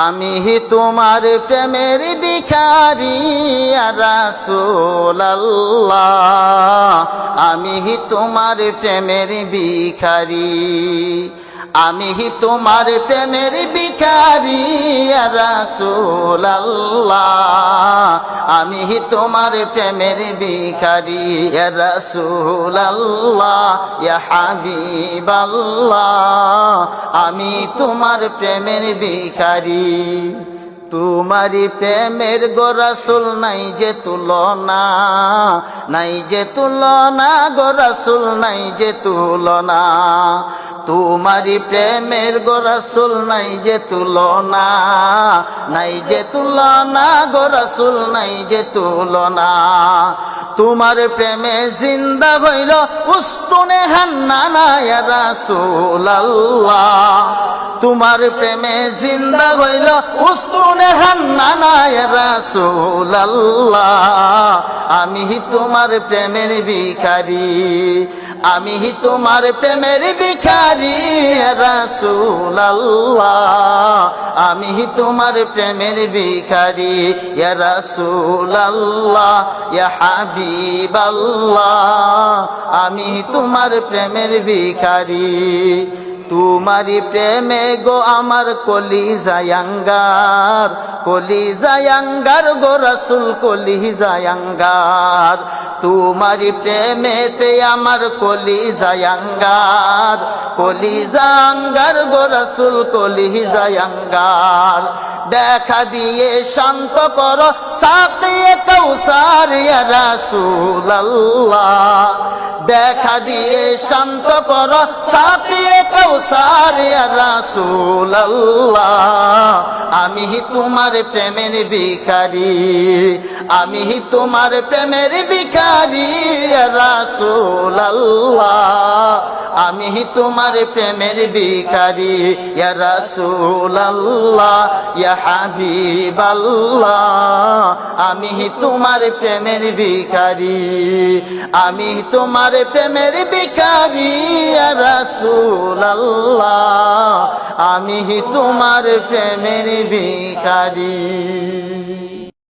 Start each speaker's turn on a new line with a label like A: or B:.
A: আমি তোমার প্রেমের ভিখারি ইয়া রাসূলুল্লাহ, আমি তোমার প্রেমের ভিখারি, আমি তোমার প্রেমের ভিখারি ইয়া রাসূলুল্লাহ, আমি তোমার প্রেমের ভিখারি ইয়া রাসূলুল্লাহ, ইয়া হাবিবাল্লাহ, আমি তোমার প্রেমের ভিখারি। তোমারি প্রেমের গো রাসূল নাই যে তুলনা, নাই যে তুলনা গো রাসূল নাই যে তুলনা, তোমারি প্রেমের গো রাসূল নাই যে তুলনা, নাই যে তুলনা গো রাসূল নাই যে তুলনা। তোমার প্রেমে জিন্দা হইল উস্তুনে হান্নানা ইয়া রাসূলুল্লাহ, তোমার প্রেমে জিন্দা হইল উস্তুনে হান্নানা ইয়া রাসূলুল্লাহ, আমি তোমার প্রেমের ভিখারি, আমি তোমার প্রেমের ভিখারি ইয়া রাসূলুল্লাহ, আমি তোমার প্রেমের ভিখারি ইয়া রাসূলুল্লাহ, ইয়া হাবিবাল্লাহ, আমি তোমার প্রেমের ভিখারি। তোমারি প্রেমে গো আমার কলিজা আঙ্গার, কলিজা আঙ্গার গো রাসূল কলিজা আঙ্গার, তোমারি প্রেমেতে আমার কলিজা আঙ্গার, কলিজা আঙ্গার গো রাসূল কলিজা আঙ্গার। দেখা দিয়ে শান্ত করো সাকিয়ে কাউসার ইয়া রাসূলুল্লাহ, দেখা দিয়ে শান্ত করো সাকিয়ে কাউসার ইয়া রাসূলুল্লাহ, আমি তোমার প্রেমের ভিখারি, আমি তোমার প্রেমের ভিখারি ইয়া রাসূলুল্লাহ, আমি তোমার প্রেমের ভিখারি ইয়া রাসূলুল্লাহ, ইয়া হাবিবাল্লাহ, আমি তোমার প্রেমের ভিখারি, আমি তোমার প্রেমের ভিখারি ইয়া রাসূলুল্লাহ, আমি তোমার প্রেমের ভিখারি।